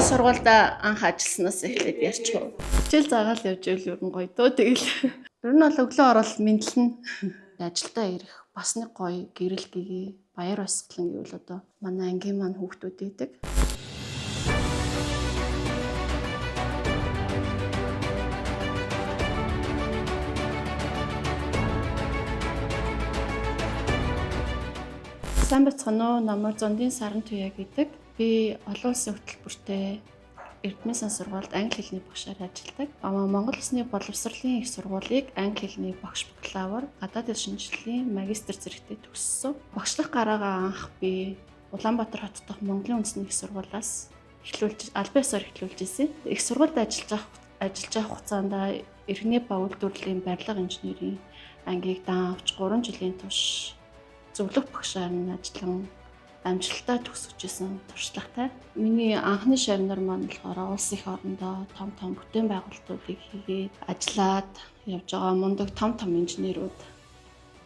сургуульд анх ажилласнаас эхлээд ярьчих. Хичээл заагаал явж ивэл ер нь гоё дөө тэгэл. Ер нь бол өглөө орол мэдлэн ажилдаа ирэх бас нэг гоё гэрэл гэгээ баяр баясгалан гэвэл одоо манай ангийн маань хүүхдүүд идэг. Сайн бацхан уу, намайг Зондын Саран Туяа гэдэг. Би олон улсын хөтөлбөртэй Эрдэнэ сан сургуульд англи хэлний багшаар ажилладаг. Монгол Улсны боловсролын их сургуулийг англи хэлний багш бакалавр, гадаад хэл шинжилгээний магистр зэрэгтээ төгссөн. Багшлах гараагаа анх би Улаанбаатар хот дахь Монголын үндэсний их сургуулиас албан ёсоор эхлүүлж ирсэн. Их сургуульд ажиллаж авах хугацаанд Эрдэнэ ба үйлдвэрлэлийн барилга инженерийн ангийг дан авч 3 жилийн турш зөвлөх багшаар нь ажиллан амжилттай төгсөжсэн туршлагатай. Миний анхны шавнар маань болохоор улс их орондоо том бүтээн байгуулалтуудыг хийгээд ажиллаад явж байгаа мундаг том инженерүүд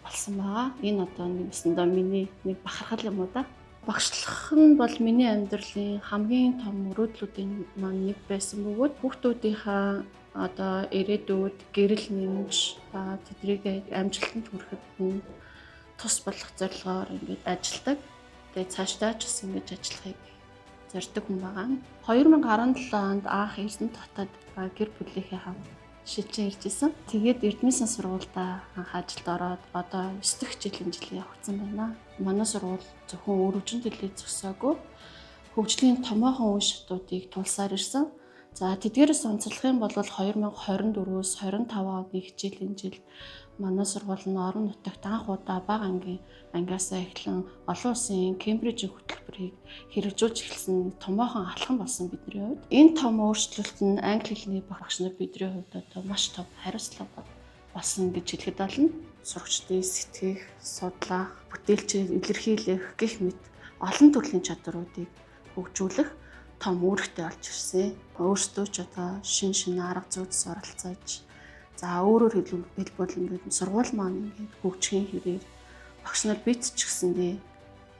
болсон байгаа. Энэ одоо нэгсэндээ миний нэг бахархал юм уу да. Багшлах нь бол миний амьдралын хамгийн том мөрөөдлүүдийн маань нэг байсан бөгөөд хүүхдүүдийнхаа одоо ирээдүйд гэрэл нэмж тэднийг амжилтанд хүрэхэд нь тус болох зорилгоор ингээд ажилладаг. Тэгээд цаашдаа ч гэсэн ингэж ажиллахыг зорддог хүн байгаа. 2017 онд анх Эрдэнэт хотод гэр бүлийнхээ хамт шилжин ирж исэн. Тэгээд Эрдэнэ сан сургуультай анх ажилд ороод одоо 9 дахь жилийн явагдсан байна. Манай сургууль зөвхөн өргөжин төлөө зөксөөгүй хөгжлийн томоохон үе шатуудыг тулсаар ирсэн. За тэдгээрээс онцлох юм бол 2024-өөс 25 оны хичээлийн жил манай сургууль нь орон нутагт анх удаа бага ангиасаа эхлэн олон улсын Кембрижийн хөтөлбөрийг хэрэгжүүлж эхэлсэн томоохон алхам болсон бидний хувьд. Энэ том өөрчлөлт нь англи хэлний багш нар бидний хувьд одоо маш том хариуцлага болсон гэж хэлэхэд болно. Сурагчдын сэтгэх, судлах, бүтээлчээр илэрхийлэх гэх мэт олон төрлийн чадваруудыг хөгжүүлэх том үүрэгтэй болж ирсэн. Өөрсдөө ч одоо шин арга зүйс оролцож өөрөөр хэлбэл ингээд сургууль маань ингээд хөгжихийн хэрээр багш нар бит ч гэсэндээ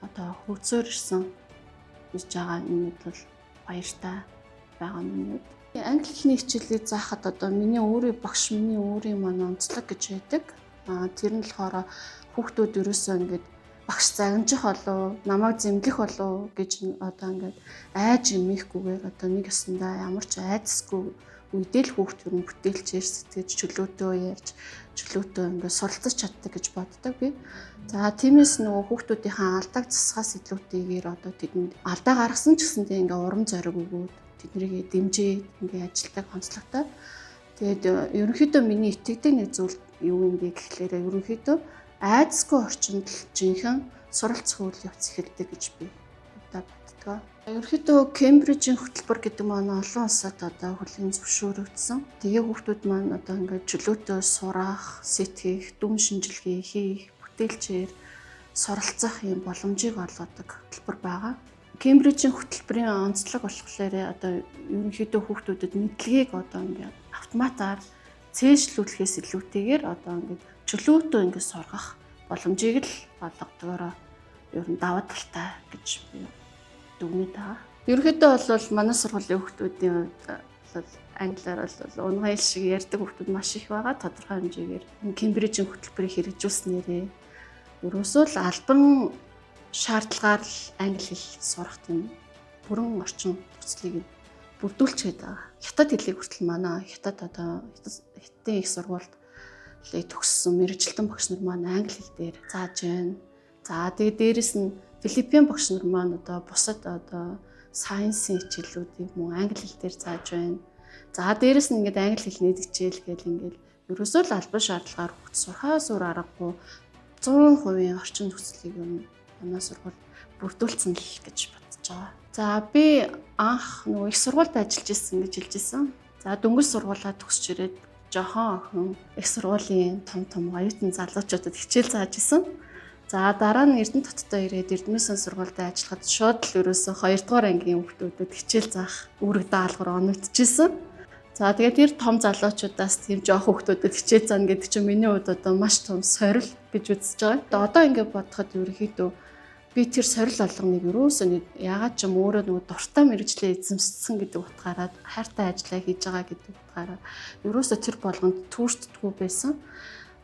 одоо хөгжөөр ирсэн гэж байгаа энэ бол баяртай байгаа минь. Англи хэлний хичээлийг заахад одоо миний өөрийн маань онцлог гэж байдаг. Тэр нь болохоор хүүхдүүд ерөөсөө ингээд багш загнажих болов, намайг зэмлэх болов гэж одоо ингээд айж эмээхгүйгээр одоо нэг ёсондоо ямар ч айдасгүй үедээ л хүүхд ер нь бүтээлчээр сэтгэж чөлөөтөө ярьж чөлөөтөө ингээд суралцаж чаддаг гэж боддог би. За тиймээс нөгөө хүүхдүүдийн алдааг засахаас илүүтэйгээр одоо тэдэнд алдаа гаргасан ч гэсэндээ ингээд урам зориг өгөөд тэднийг дэмжиж ингээд ажилтдаг онцлогтой. Тэгээд ерөнхийдөө миний итгэдэг нэг зүйл юу юм бэ гэхлээр ерөнхийдөө айдасгүй орчинд л жинхэнэ суралцах үйл явц эхэлдэг гэж би боддог. Ерөнхийдөө Кембрижийн хөтөлбөр гэдэг маань олон улсад одоо хүлээн зөвшөөрөгдсөн. Тэгээ хүүхдүүд маань одоо ингээд чөлөөтөө сурах, сэтгэх, дүн шинжилгээ хийх, бүтээлчээр суралцах юм боломжийг олгодог хөтөлбөр байгаа. Кембрижийн хөтөлбөрийн онцлог болохоор одоо ерөнхийдөө хүүхдүүдэд мэдлэгийг одоо ингээд автоматар цээжлүүлэхээс илүүтэйгээр одоо ингээд чөлөөтөө ингээд сургах боломжийг л олгодогороо ер нь даваа талтай гэж би дүгнэж байгаа. Ерөнхийдөө бол манай сургуулийн хүүхдүүдийн хувьд англиар бол унган хэл шиг ярьдаг хүүхдүүд маш их байгаа. Тодорхой хэмжээгээр Кембрижийн хөтөлбөрийг хэрэгжүүлснээрээ ерөөсөө л албан шаардлагаар л англи хэл сурах тийм бүрэн орчин төслийг бүрдүүлчихэд байгаа. Хятад хэлийг хүртэл манай хятадын их сургуульд төгссөн мэргэжилтэн багш нар маань англи хэл дээр зааж байна. За тэгээд дээрэс нь Филиппин багш нар маань одоо бусад одоо сайенсийн хичээлүүдийг мөн англи хэл дээр зааж байна. За дээрэс нь ингээд англи хэлний хичээл гэл ингээд ерөөсөө л албан шаардлагаар хөгж сурахаас өөр аргагүй 100% орчин төслийг юм манай сургууль бүрдүүлсэн л гэж бодож байгаа. За би анх нөгөө их сургуульд ажиллаж исэн гэж хэлж исэн. За дөнгөж сургуулаа төгсч ирээд жохон охин их сургуулийн том оюутан залуучуудад хичээл зааж исэн. За дараа нь Эрдэнэт хотод ирээд Эрдэнэ сан сургуульд ажиллахад шууд л ерөөсөө 2 дугаар ангийн хүүхдүүдэд хичээл заах үүрэг даалгавар оногдчихсэн. За тэгээд тэр том залуучуудаас тийм жоох хүүхдүүдэд хичээл заана гэдэг чинь миний хувьд одоо маш том сорил гэж үзэж байгаа. Одоо ингээд бодоход ерөнхийдөө би тэр сорил болгоныг юусоо нэг ягаад ч юм өөрөө нөгөө дуртай мэрэгчлээ эзэмссэн гэдэг утгаараа хайртай ажиллаа хийж байгаа гэдэг утгаараа юусоо тэр болгонд түүртдэггүй байсан.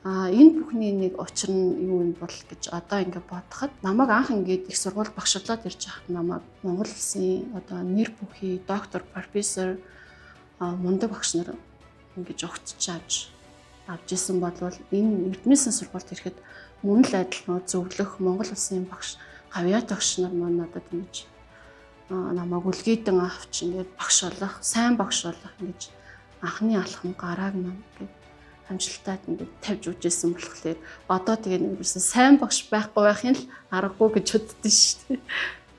Энэ бүхний нэг учир нь юу юм бол гэж одоо ингээд бодоход намайг анх ингээд их сургууль багшлаад ирж байхад намайг Монгол Улсын одоо нэр бүхий доктор, профессор мундаг багш нар ингэж огтчааж авч исэн болвол энэ Эрдмийн сургуульд ирэхэд мөн л адил зөвлөх Монгол Улсын багш гавьяа багш нар маань надад ингэж намайг үлгийдэн авч ингээд багш болох, сайн багш болох ингэж анхны алхам гарааг маань ингээд амжилтад ингээд тавьж үжсэн болохоор одоо тэгээ нэгсэн сайн багш байхгүй байхын л аргагүй гэж боддөө шүү дээ.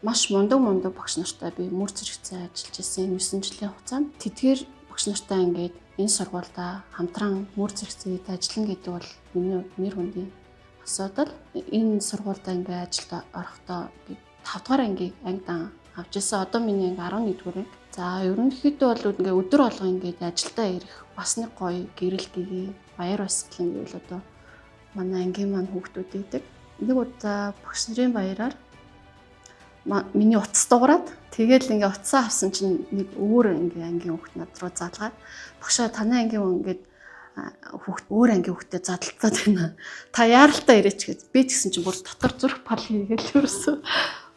Маш мундаг багш нартай би мөр зэрэгцээ ажиллаж исэн 9 жилийн хугацаанд тэдгээр багш нартай ингээд энэ сургуультай хамтран мөр зэрэгцээд ажиллана гэдэг бол миний нэр хүндийн асуудал. Энэ сургуультай ингээд ажилд орохдоо 5 дугаар ангийн ангидан авч ирсэн. Одоо миний анги 11 дугаар анги. За ерөнхийдөө бол ингээ өдөр болго ингээд ажилдаа ирэх бас нэг гоё гэрэл гээ баяр баясгал гэвэл одоо манай ангийн маань хүүхдүүд идэг. Нэг удаа багш нарын баяраар миний утас дуурайд тэгэл ингээ утсаа авсан чинь нэг өөр ингээ ангийн хүүхд над руу залгаад багшаа танай ангийн хүн ингээд хүүхд өөр ангийн хүүхдэд задлцаад байна. Та яаралтай ирээч гэж би тэгсэн чинь бүр дотор зүрх пал хийгээл ерөөсөө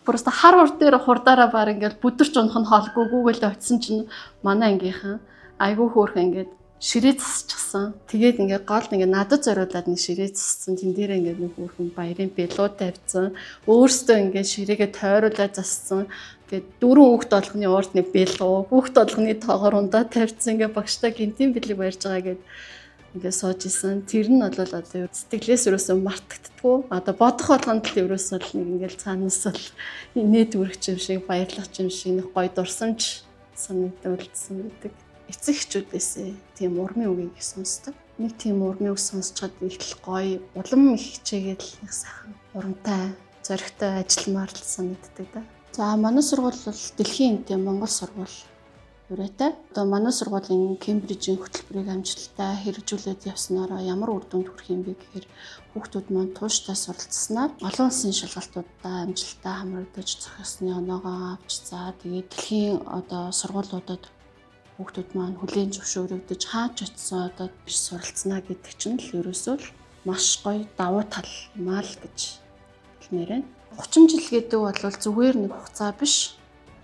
просто хар ур дээр хурдаараа баг ингээл бүдэрч унах нь хоолгүй гүүгээл очисон чинь манай ангийнхан айгүй хөөрхөн ингээд ширээ засчихсан. Тэгээд ингээд гол ингээд надад зориулаад нэг ширээ зассан. Тэн дээр ингээд нэг хөөрхөн баярын бэлуу тавьсан. Өөрөөсөө ингээд ширээгээ тойруулаад зассан. Тэгээд 4 хүүхд болгоны уурд нэг бэлуу, хүүхд болгоны тоогоор ундаа тавьсан. Ингээд багштай гинтийн бэлэг барьж байгаа гэд ингээд сууж исэн. Тэр нь бол одоо сэтгэлээс өрөөсөө мартагддаггүй. Одоо бодох болгонд л өрөөсөө л нэг ингээд цаанаас л инээд үргэж юм шиг, баярлах юм шиг нэг гоё дурсамж санагдсан гэдэг. Эцэг эхчүүдээсээ тийм урмын үгийг сонсдог. Нэг тийм урмын үг сонсчод их л гоё, улам их хичээгээл нэг сайхан, урамтай, зоригтой ажилламаар л санагддаг да. За манай сургууль бол дэлхийн үнэтэй Монгол сургууль юутай. Одоо манай сургуулийн Кембрижийн хөтөлбөрийг амжилттай хэрэгжүүлээд явснараа ямар үр дүнд хүрэх юм бэ гэхээр хүүхдүүд маань тууштай суралцсанаар олон улсын шалгалтуудаа амжилттай хамрагдаж зохиосны оноогоо авч тэгээд дэлхийн одоо сургуулиудад хүүхдүүд маань хүлээн зөвшөөрөгдөж хаач очисон одоо биш суралцсанаа гэдэг чинь л ерөөсөө л маш гоё давуу тал маа л гэж хэлмээр байна. 30 жил гэдэг бол зүгээр нэг хугацаа биш.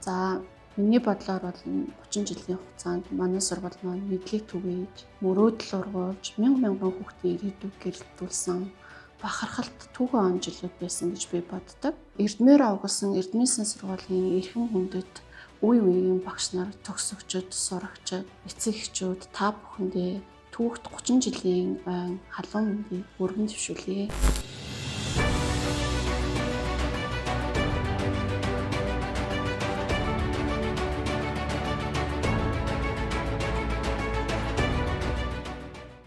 За миний бодлоор бол 30 жилийн хугацаанд манай сургууль маань мэдлэг түгээж, мөрөөдөл ургуулж, мянган хүүхдийн ирээдүйг гэрэлтүүлсэн бахархалт түүхэн он жилүүд байсан гэж би боддог. Эрдмээр авгалсан Эрдмийн сургуулийн эрхэм хүндэт үе үеийн багш нар, төгсөгчд, сурагчид, эцэг эхчүүд та бүхэндээ түүхт 30 жилийн ойн халуун мэндийг өргөн зөвшөөрье.